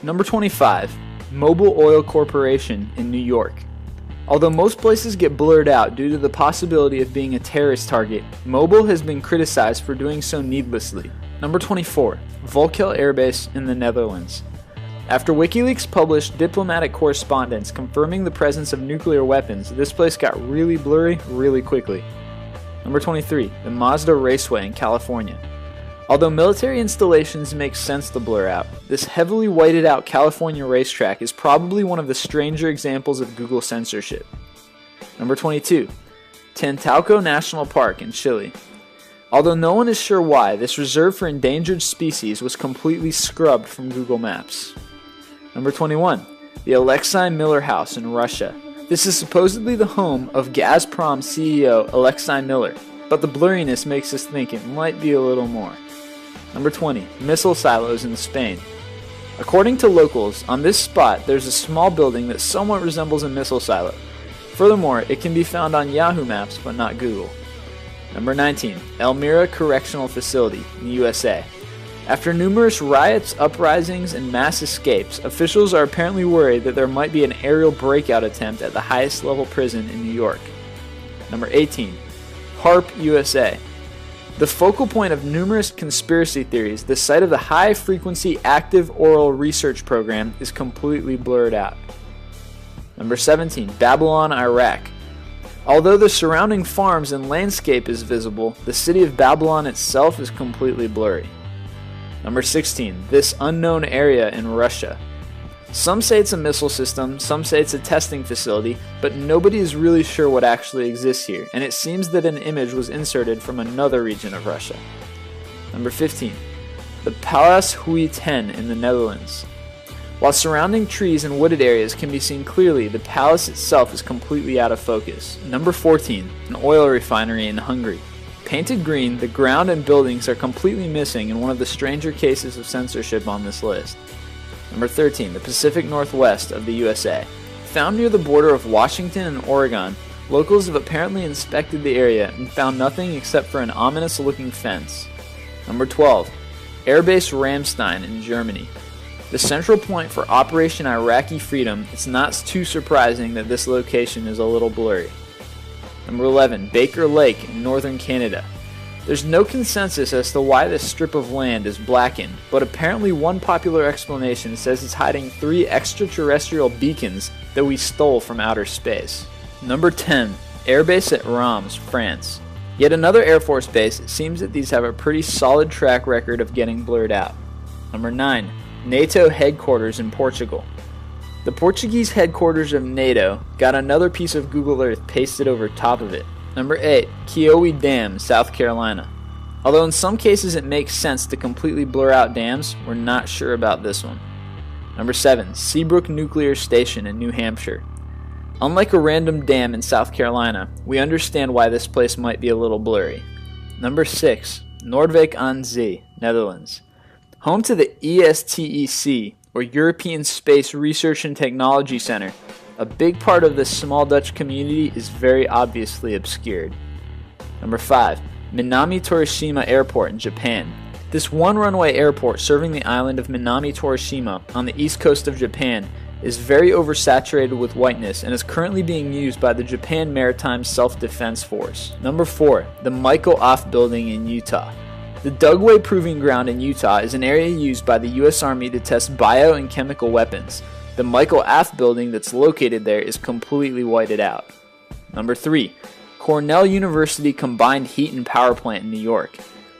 Number 25, Mobil Oil Corporation in New York. Although most places get blurred out due to the possibility of being a terrorist target, Mobil has been criticized for doing so needlessly. Number 24, Volkel Air Base in the Netherlands. After WikiLeaks published diplomatic correspondence confirming the presence of nuclear weapons, this place got really blurry really quickly. Number 23, the Mazda Raceway in California. Although military installations make sense to blur out, this heavily whited out California racetrack is probably one of the stranger examples of Google censorship. Number 22, Tantauco National Park in Chile. Although no one is sure why, this reserve for endangered species was completely scrubbed from Google Maps. Number 21, the Alexei Miller House in Russia. This is supposedly the home of Gazprom CEO Alexei Miller, but the blurriness makes us think it might be a little more. Number 20, missile silos in Spain. According to locals, on this spot there's a small building that somewhat resembles a missile silo. Furthermore, it can be found on Yahoo Maps but not Google. Number 19, Elmira Correctional Facility in the USA. After numerous riots, uprisings, and mass escapes, officials are apparently worried that there might be an aerial breakout attempt at the highest level prison in New York. Number 18, HARP USA. The focal point of numerous conspiracy theories, the site of the High Frequency Active Oral Research Program is completely blurred out. Number 17, Babylon, Iraq. Although the surrounding farms and landscape is visible, the city of Babylon itself is completely blurry. Number 16, this unknown area in Russia. Some say it's a missile system, some say it's a testing facility, but nobody is really sure what actually exists here, and it seems that an image was inserted from another region of Russia. Number 15, the Palace Hui Ten in the Netherlands. While surrounding trees and wooded areas can be seen clearly, the palace itself is completely out of focus. Number 14, an oil refinery in Hungary. Painted green, the ground and buildings are completely missing in one of the stranger cases of censorship on this list. Number 13, the Pacific Northwest of the USA. Found near the border of Washington and Oregon, locals have apparently inspected the area and found nothing except for an ominous-looking fence. Number 12, Airbase Ramstein in Germany. The central point for Operation Iraqi Freedom, it's not too surprising that this location is a little blurry. Number 11, Baker Lake in northern Canada. There's no consensus as to why this strip of land is blackened, but apparently one popular explanation says it's hiding 3 extraterrestrial beacons that we stole from outer space. Number 10, Airbase at Reims, France. Yet another Air Force base, it seems that these have a pretty solid track record of getting blurred out. Number 9, NATO headquarters in Portugal. The Portuguese headquarters of NATO got another piece of Google Earth pasted over top of it. Number 8, Kiowa Dam, South Carolina. Although in some cases it makes sense to completely blur out dams, we're not sure about this one. Number 7, Seabrook Nuclear Station in New Hampshire. Unlike a random dam in South Carolina, we understand why this place might be a little blurry. Number 6, Noordwijk aan Zee, Netherlands. Home to the ESTEC, or European Space Research and Technology Center, a big part of this small Dutch community is very obviously obscured. Number 5, Minami Torishima Airport in Japan. This one-runway airport serving the island of Minami Torishima on the east coast of Japan is very oversaturated with whiteness and is currently being used by the Japan Maritime Self-Defense Force. Number 4, the Michael Off Building in Utah. The Dugway Proving Ground in Utah is an area used by the U.S. Army to test bio and chemical weapons. The Michael Aft building that's located there is completely whited out. Number 3, Cornell University Combined Heat and Power Plant in New York.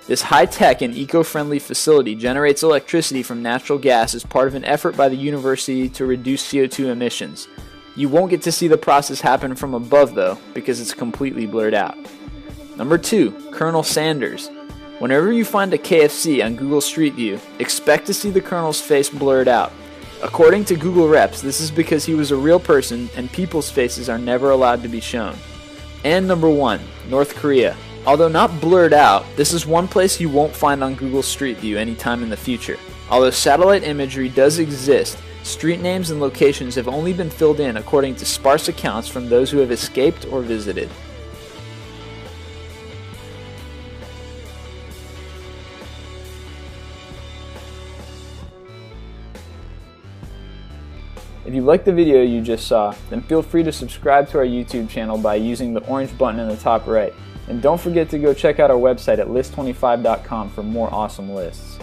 This high-tech and eco-friendly facility generates electricity from natural gas as part of an effort by the university to reduce CO2 emissions. You won't get to see the process happen from above though, because it's completely blurred out. Number 2, Colonel Sanders. Whenever you find a KFC on Google Street View, expect to see the Colonel's face blurred out. According to Google Reps, this is because he was a real person and people's faces are never allowed to be shown. And number 1, North Korea. Although not blurred out, this is one place you won't find on Google Street View anytime in the future. Although satellite imagery does exist, street names and locations have only been filled in according to sparse accounts from those who have escaped or visited. If you liked the video you just saw, then feel free to subscribe to our YouTube channel by using the orange button in the top right. And don't forget to go check out our website at list25.com for more awesome lists.